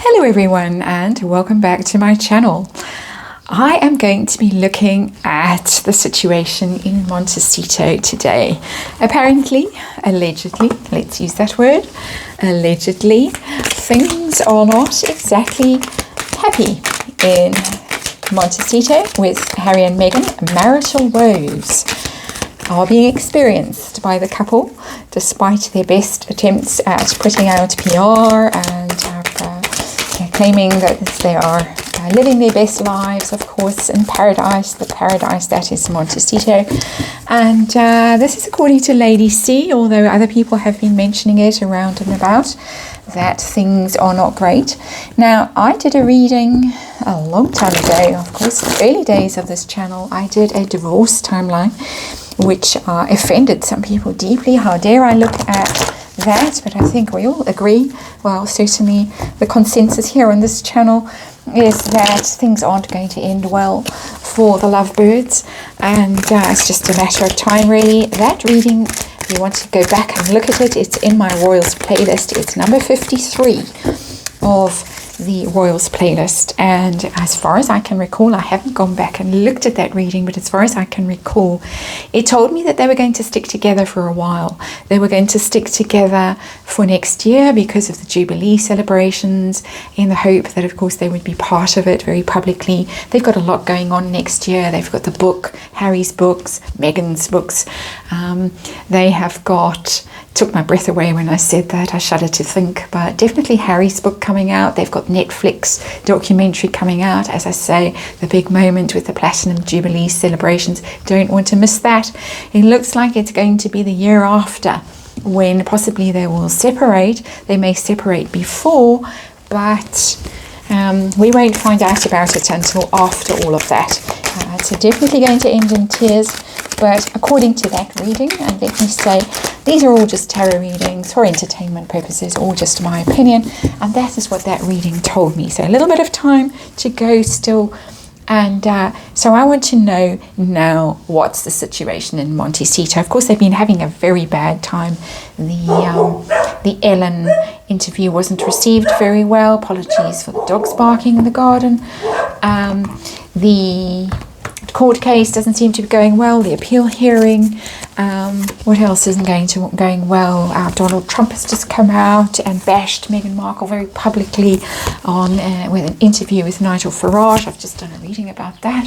Hello everyone and welcome back to my channel. I am going to be looking at the situation in Montecito today. Apparently, allegedly, let's use that word, allegedly, things are not exactly happy in Montecito with Harry and Meghan. Marital woes are being experienced by the couple despite their best attempts at putting out PR and claiming that they are living their best lives, of course, in paradise, the paradise that is Montecito. And this is according to Lady C, although other people have been mentioning it around and about, that things are not great. Now, I did a reading a long time ago, of course, the early days of this channel. I did a divorce timeline, which offended some people deeply. How dare I look at that? But I think we all agree, well, certainly the consensus here on this channel is that things aren't going to end well for the lovebirds, and it's just a matter of time, really. That reading, if you want to go back and look at it, it's in my Royals playlist. It's number 53 of the Royals playlist, and as far as I can recall, I haven't gone back and looked at that reading, but as far as I can recall, it told me that they were going to stick together for a while. They were going to stick together for next year because of the Jubilee celebrations, in the hope that of course they would be part of it very publicly. They've got a lot going on next year. They've got the book, Harry's books, Meghan's books. They have got, took my breath away when I said that, I shudder to think, but definitely Harry's book coming out. They've got Netflix documentary coming out, as I say, the big moment with the Platinum Jubilee celebrations. Don't want to miss that. It looks like it's going to be the year after when possibly they will separate. They may separate before, but we won't find out about it until after all of that. So definitely going to end in tears. But according to that reading, and let me say, these are all just tarot readings for entertainment purposes, all just my opinion, and that is what that reading told me. So a little bit of time to go still, and so I want to know now, what's the situation in Montecito? Of course, they've been having a very bad time. The Ellen interview wasn't received very well. Apologies for the dogs barking in the garden. The court case doesn't seem to be going well. The appeal hearing, what else isn't going well? Donald Trump has just come out and bashed Meghan Markle very publicly on with an interview with Nigel Farage. I've just done a reading about that.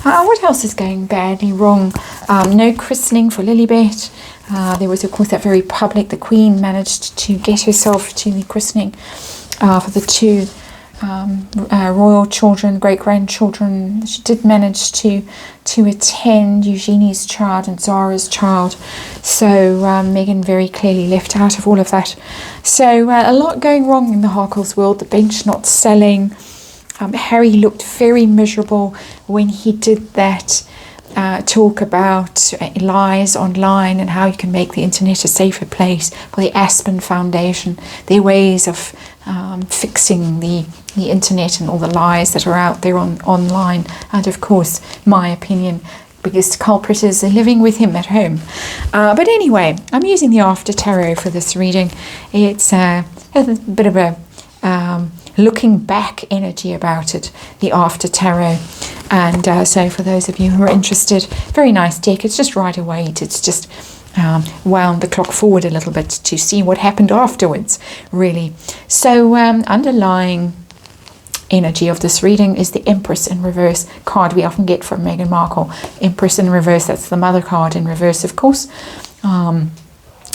What else is going badly wrong? No christening for Lilibet. There was, of course, that very public. The Queen managed to get herself to the christening for the two royal children, great-grandchildren. She did manage to attend Eugenie's child and Zara's child, so Meghan very clearly left out of all of that. So a lot going wrong in the Markle's world. The bench not selling. Harry looked very miserable when he did that talk about lies online and how you can make the internet a safer place for the Aspen Foundation, their ways of fixing the internet and all the lies that are out there online. And of course, my opinion, biggest culprit is living with him at home. But anyway, I'm using the After Tarot for this reading. It's a bit of a looking back energy about it, the After Tarot. And so for those of you who are interested, very nice deck. It's just right away. It's just wound the clock forward a little bit to see what happened afterwards, really. So underlying energy of this reading is the Empress in reverse card we often get from Meghan Markle. Empress in reverse, that's the mother card in reverse, of course.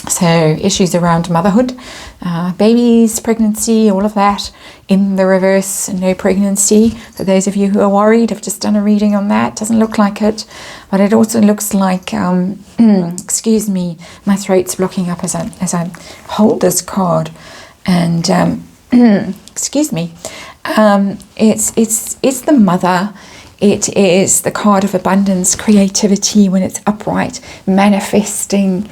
So issues around motherhood, babies, pregnancy, all of that in the reverse. No pregnancy. For those of you who are worried, I've just done a reading on that. Doesn't look like it, but it also looks like excuse me, my throat's blocking up as I hold this card, and excuse me. It's the mother. It is the card of abundance, creativity when it's upright, manifesting,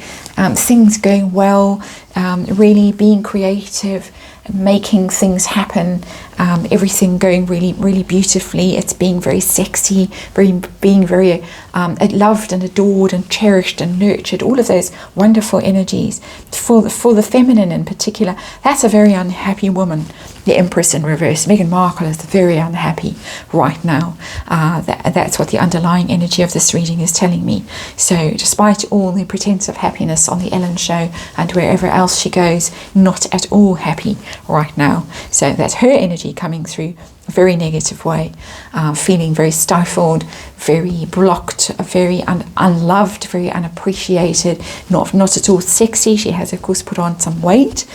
things going well, really being creative, making things happen, everything going really, really beautifully. It's being very sexy, being very loved and adored and cherished and nurtured. All of those wonderful energies for the feminine in particular. That's a very unhappy woman. The Empress in reverse. Meghan Markle is very unhappy right now. That's what the underlying energy of this reading is telling me. So despite all the pretense of happiness on the Ellen show and wherever else she goes, not at all happy right now. So that's her energy coming through a very negative way, feeling very stifled, very blocked, very unloved, very unappreciated, not at all sexy. She has of course put on some weight,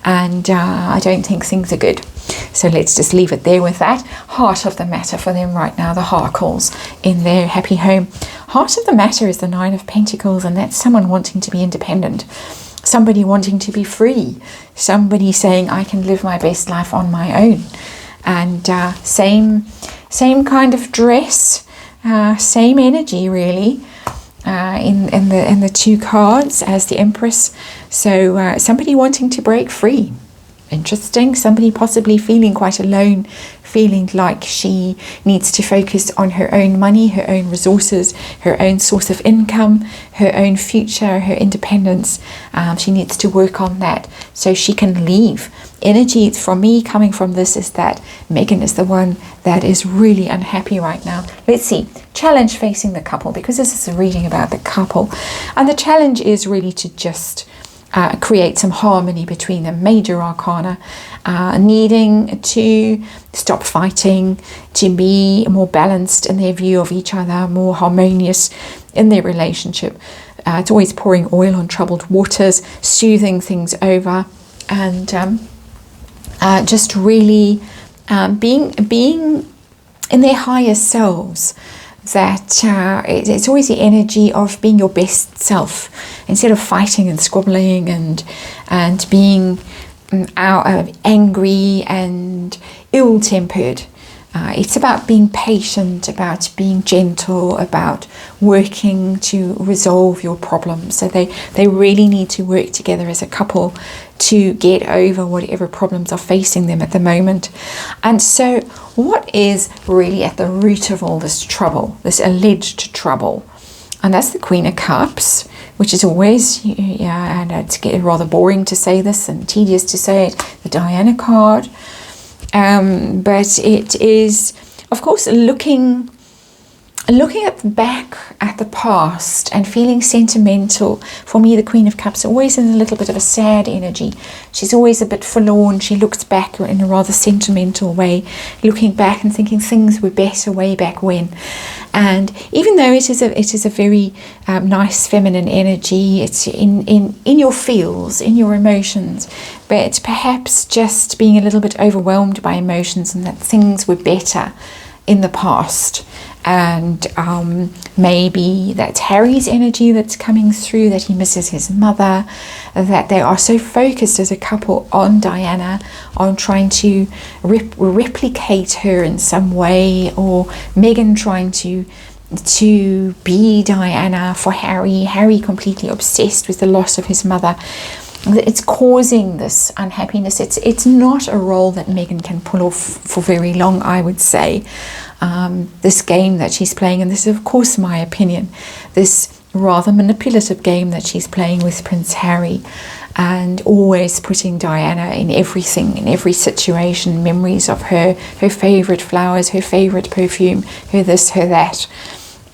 and I don't think things are good. So let's just leave it there with that. Heart of the matter for them right now, the Markles in their happy home. Heart of the matter is the Nine of Pentacles, and that's someone wanting to be independent, somebody wanting to be free, somebody saying I can live my best life on my own. And same kind of dress, same energy really, in the two cards as the Empress. So somebody wanting to break free. Interesting. Somebody possibly feeling quite alone, feeling like she needs to focus on her own money, her own resources, her own source of income, her own future, her independence. She needs to work on that so she can leave. Energy from me coming from this is that Meghan is the one that is really unhappy right now. Let's see. Challenge facing the couple, because this is a reading about the couple. And the challenge is really to just create some harmony between them. Major arcana, needing to stop fighting, to be more balanced in their view of each other, more harmonious in their relationship. It's always pouring oil on troubled waters, soothing things over, and just really being in their higher selves. That it's always the energy of being your best self instead of fighting and squabbling and being angry and ill-tempered. It's about being patient, about being gentle, about working to resolve your problems. So they really need to work together as a couple to get over whatever problems are facing them at the moment. And so what is really at the root of all this trouble, this alleged trouble? And that's the Queen of Cups, which is always, and it's rather boring to say this and tedious to say it, the Diana card. But it is, of course, looking back at the past and feeling sentimental. For me, the Queen of Cups always in a little bit of a sad energy. She's always a bit forlorn. She looks back in a rather sentimental way, looking back and thinking things were better way back when. And even though it is a very nice feminine energy, it's in your feels, in your emotions, but perhaps just being a little bit overwhelmed by emotions and that things were better in the past. And maybe that's Harry's energy that's coming through, that he misses his mother, that they are so focused as a couple on Diana, on trying to replicate her in some way, or Meghan trying to be Diana for Harry completely obsessed with the loss of his mother. It's causing this unhappiness. It's not a role that Meghan can pull off for very long, I would say. This game that she's playing, and this is of course my opinion, this rather manipulative game that she's playing with Prince Harry, and always putting Diana in everything, in every situation, memories of her favourite flowers, her favourite perfume, her this, her that.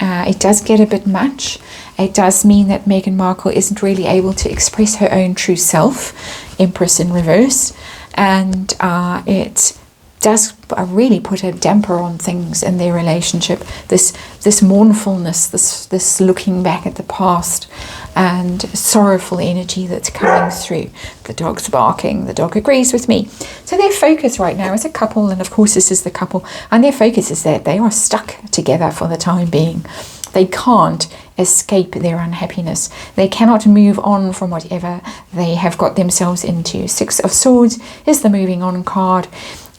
It does get a bit much. It does mean that Meghan Markle isn't really able to express her own true self, Empress in reverse, and it does really put a damper on things in their relationship. This mournfulness, this looking back at the past, and sorrowful energy that's coming through. The dog's barking. The dog agrees with me. So their focus right now is a couple, and of course this is the couple, and their focus is that they are stuck together for the time being. They can't escape their unhappiness. They cannot move on from whatever they have got themselves into. Six of Swords is the moving on card.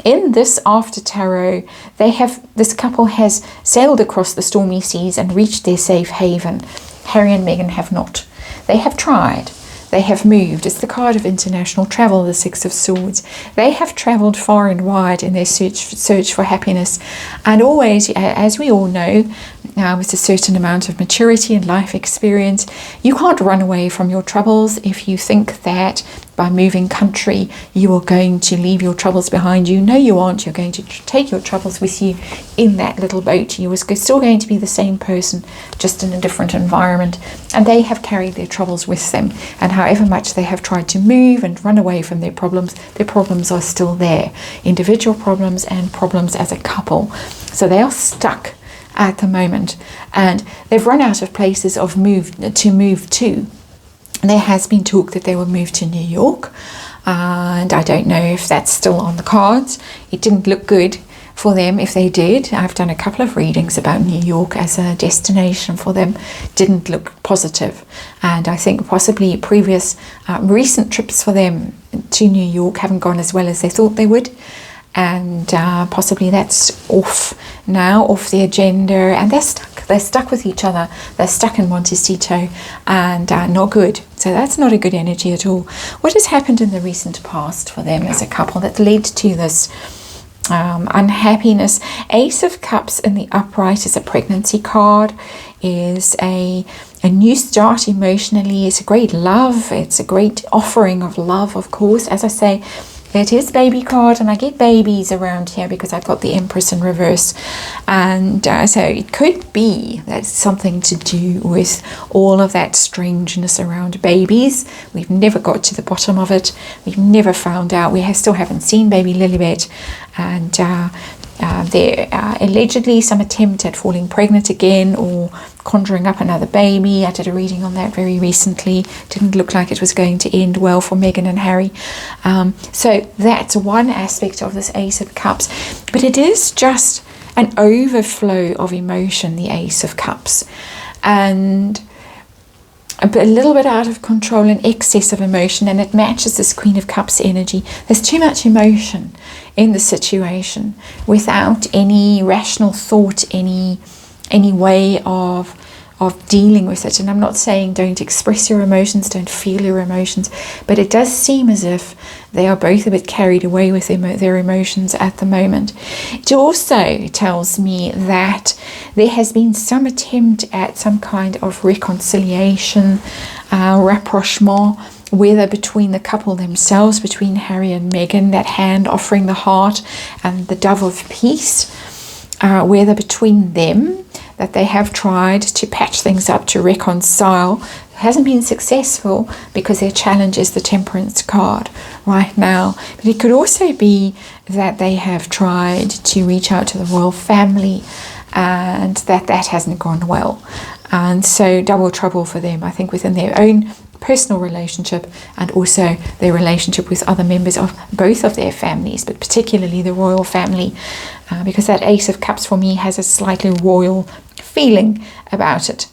In this after tarot, this couple has sailed across the stormy seas and reached their safe haven. Harry and Meghan have not. They have tried. They have moved. It's the card of international travel, the Six of Swords. They have traveled far and wide in their search for happiness. And always, as we all know, with a certain amount of maturity and life experience, you can't run away from your troubles. If you think that by moving country you are going to leave your troubles behind you, no you aren't. You're going to take your troubles with you in that little boat. You are still going to be the same person, just in a different environment, and they have carried their troubles with them. And however much they have tried to move and run away from their problems are still there, individual problems and problems as a couple. So they are stuck at the moment, and they've run out of places to move to. There has been talk that they will move to New York, and I don't know if that's still on the cards. It didn't look good for them if they did. I've done a couple of readings about New York as a destination for them. Didn't look positive, and I think possibly previous recent trips for them to New York haven't gone as well as they thought they would. And possibly that's off the agenda, and they're stuck with each other. They're stuck in Montecito, and not good. So that's not a good energy at all. What has happened in the recent past for them as a couple that led to this unhappiness? Ace of Cups in the upright is a pregnancy card, is a new start emotionally. It's a great love. It's a great offering of love, of course. As I say, it is baby card, and I get babies around here because I've got the Empress in reverse, and so it could be that's something to do with all of that strangeness around babies. We've never got to the bottom of it. We've never found out. We still haven't seen baby Lilibet, and there allegedly some attempt at falling pregnant again or conjuring up another baby. I did a reading on that very recently. Didn't look like it was going to end well for Meghan and Harry. So that's one aspect of this Ace of Cups. But it is just an overflow of emotion, the Ace of Cups. And a little bit out of control and excess of emotion, and it matches this Queen of Cups energy. There's too much emotion in the situation without any rational thought, any way of dealing with it. And I'm not saying don't express your emotions, don't feel your emotions, but it does seem as if they are both a bit carried away with their emotions at the moment. It also tells me that there has been some attempt at some kind of reconciliation, rapprochement, whether between the couple themselves, between Harry and Meghan, that hand offering the heart and the dove of peace, whether between them, that they have tried to patch things up, to reconcile. It hasn't been successful because their challenge is the Temperance card right now. But it could also be that they have tried to reach out to the royal family, and that hasn't gone well. And so double trouble for them, I think, within their own personal relationship and also their relationship with other members of both of their families, but particularly the royal family, because that Ace of Cups for me has a slightly royal feeling about it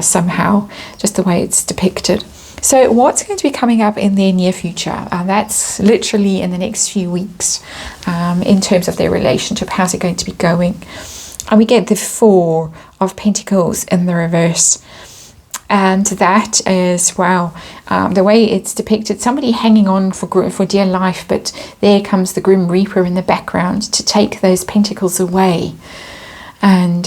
somehow, just the way it's depicted. So what's going to be coming up in their near future? That's literally in the next few weeks, in terms of their relationship. How's it going to be going? And we get the Four of Pentacles in the reverse. And that is, wow, the way it's depicted, somebody hanging on for dear life, but there comes the Grim Reaper in the background to take those pentacles away. And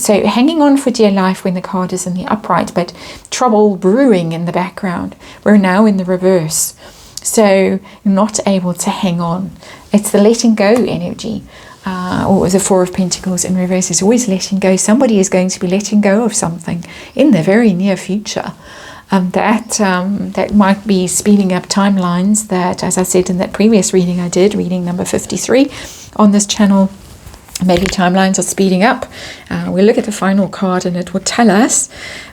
so hanging on for dear life when the card is in the upright, but trouble brewing in the background. We're now in the reverse. So not able to hang on. It's the letting go energy. Or the Four of Pentacles in reverse is always letting go. Somebody is going to be letting go of something in the very near future. That might be speeding up timelines that, as I said in that previous reading I did, reading number 53 on this channel, maybe timelines are speeding up. We'll look at the final card and it will tell us.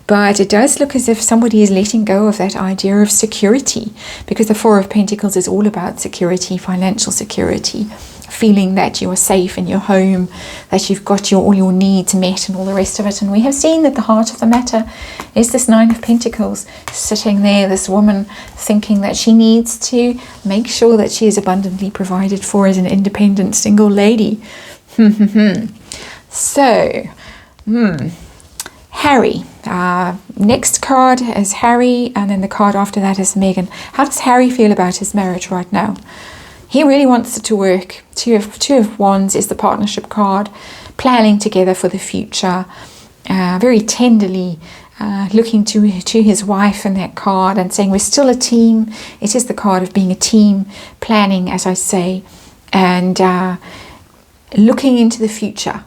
But it does look as if somebody is letting go of that idea of security, because the Four of Pentacles is all about security, financial security, feeling that you are safe in your home, that you've got all your needs met and all the rest of it. And we have seen that the heart of the matter is this Nine of Pentacles sitting there, this woman thinking that she needs to make sure that she is abundantly provided for as an independent single lady. So, Harry, Next card is Harry, and then the card after that is Meghan. How does Harry feel about his marriage right now? He really wants it to work. Two of Wands is the partnership card, planning together for the future, very tenderly looking to his wife in that card and saying we're still a team. It is the card of being a team, planning, as I say, and looking into the future.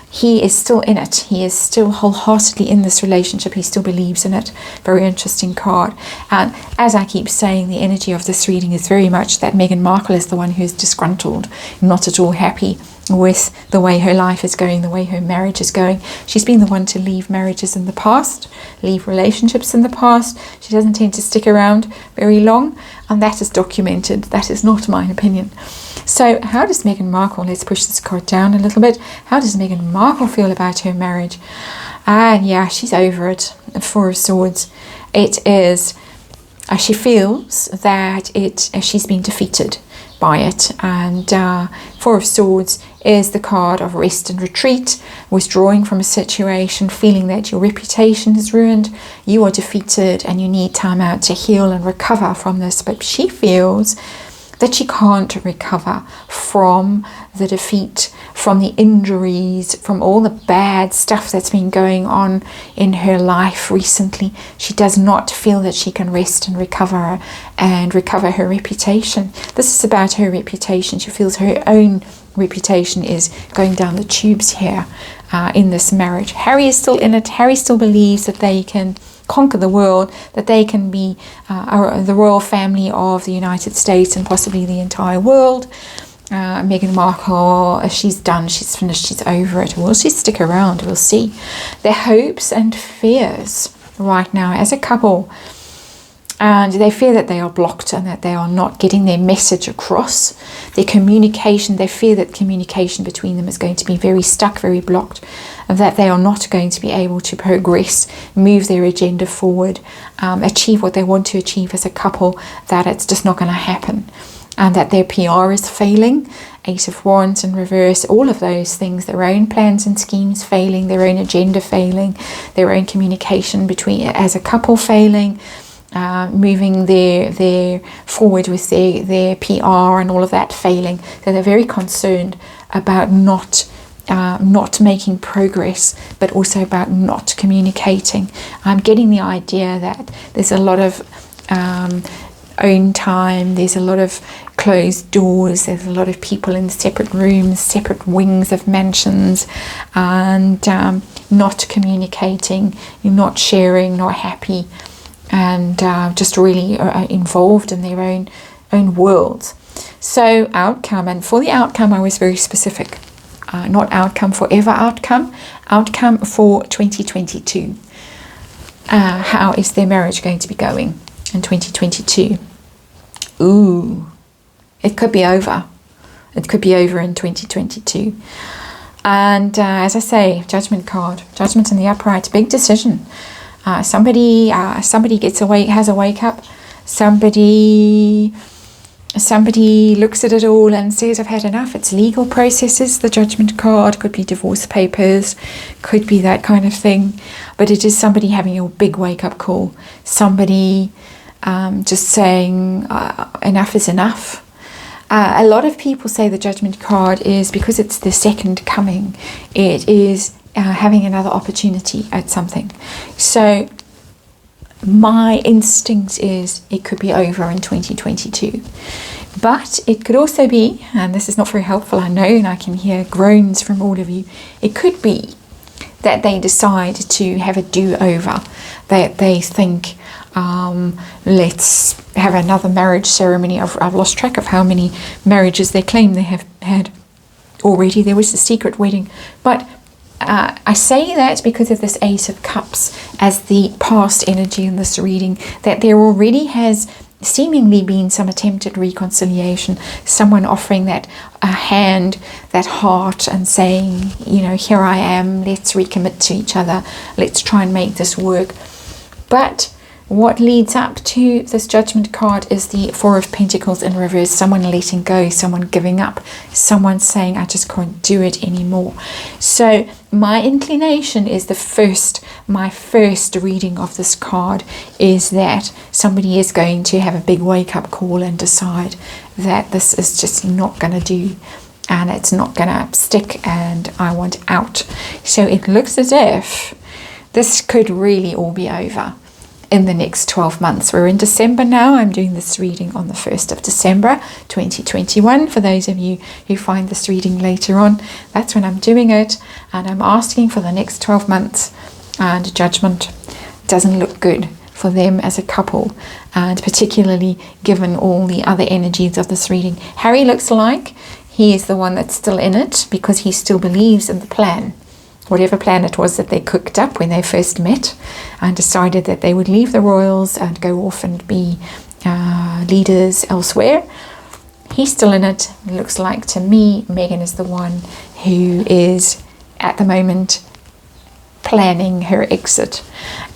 He is still in it. He is still wholeheartedly in this relationship. He still believes in it. Very interesting card. And as I keep saying, the energy of this reading is very much that Meghan Markle is the one who is disgruntled, not at all happy with the way her life is going, the way her marriage is going. She's been the one to leave marriages in the past, leave relationships in the past. She doesn't tend to stick around very long, and that is documented. That is not my opinion. So how does Meghan Markle, let's push this card down a little bit, how does Meghan Markle feel about her marriage? Yeah, she's over it. Four of Swords. It is, she feels that she's been defeated by it, and Four of Swords is the card of rest and retreat, withdrawing from a situation, feeling that your reputation is ruined, you are defeated, and you need time out to heal and recover from this. But she feels that she can't recover from the defeat, from the injuries, from all the bad stuff that's been going on in her life recently. She does not feel that she can rest and recover her reputation. This is about her reputation. She feels her own reputation is going down the tubes here in this marriage. Harry is still in it. Harry still believes that they can conquer the world, that they can be the royal family of the United States and possibly the entire world. Meghan Markle, she's done, she's finished, she's over it. Will she stick around? We'll see. Their hopes and fears right now as a couple, and they fear that they are blocked and that they are not getting their message across. Their communication, they fear that communication between them is going to be very stuck, very blocked, and that they are not going to be able to progress, move their agenda forward, achieve what they want to achieve as a couple, that it's just not going to happen, and that their PR is failing. Eight of Wands in reverse, all of those things, their own plans and schemes failing, their own agenda failing, their own communication between as a couple failing, moving their forward with their PR and all of that failing. So they're very concerned about not making progress, but also about not communicating. I'm getting the idea that there's a lot of own time, there's a lot of closed doors, there's a lot of people in separate rooms, separate wings of mansions, and not communicating, not sharing, not happy, and just really involved in their own worlds. So outcome, and for the outcome I was very specific. Not outcome forever, outcome for 2022. How is their marriage going to be going in 2022? Ooh, it could be over. It could be over in 2022. And as I say, Judgment card, Judgment in the upright, big decision. Somebody has a wake up. Somebody looks at it all and says, I've had enough. It's legal processes. The Judgment card could be divorce papers, could be that kind of thing. But it is somebody having a big wake-up call. Somebody just saying, enough is enough. A lot of people say the Judgment card is because it's the second coming. It is having another opportunity at something. So my instinct is it could be over in 2022, but it could also be, and this is not very helpful, I know, and I can hear groans from all of you, it could be that they decide to have a do-over, that they think, let's have another marriage ceremony. I've lost track of how many marriages they claim they have had already. There was a secret wedding, but I say that because of this Ace of Cups as the past energy in this reading, that there already has seemingly been some attempted reconciliation, someone offering that hand, that heart, and saying, you know, here I am, let's recommit to each other, let's try and make this work. But What leads up to this Judgment card is the Four of Pentacles in reverse. Someone letting go, someone giving up, someone saying, I just can't do it anymore. So my inclination is my first reading of this card is that somebody is going to have a big wake-up call and decide that this is just not going to do, and it's not going to stick, and I want out. So it looks as if this could really all be over in the next 12 months. We're in December now. I'm doing this reading on the 1st of December 2021. For those of you who find this reading later on, that's when I'm doing it, and I'm asking for the next 12 months. And Judgment doesn't look good for them as a couple, and particularly given all the other energies of this reading. Harry looks like he is the one that's still in it because he still believes in the plan. Whatever plan it was that they cooked up when they first met and decided that they would leave the royals and go off and be leaders elsewhere. He's still in it. It looks like to me Meghan is the one who is at the moment planning her exit.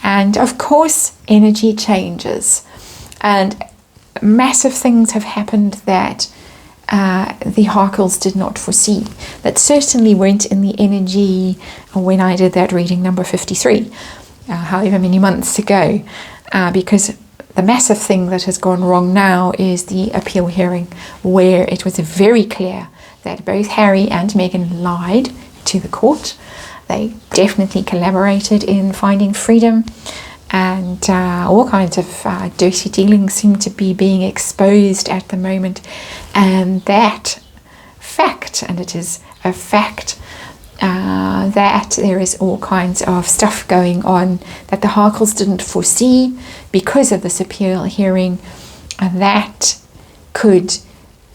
And of course energy changes, and massive things have happened that the Markles did not foresee, that certainly weren't in the energy when I did that reading number 53, however many months ago, because the massive thing that has gone wrong now is the appeal hearing, where it was very clear that both Harry and Meghan lied to the court. They definitely collaborated in finding freedom, and all kinds of dirty dealings seem to be being exposed at the moment. And that fact, and it is a fact, that there is all kinds of stuff going on that the Markles didn't foresee because of this appeal hearing, that could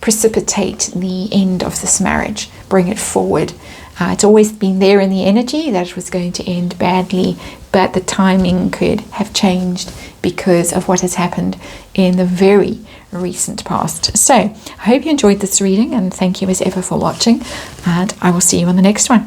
precipitate the end of this marriage, bring it forward. It's always been there in the energy that it was going to end badly, but the timing could have changed because of what has happened in the very recent past. So I hope you enjoyed this reading, and thank you as ever for watching, and I will see you on the next one.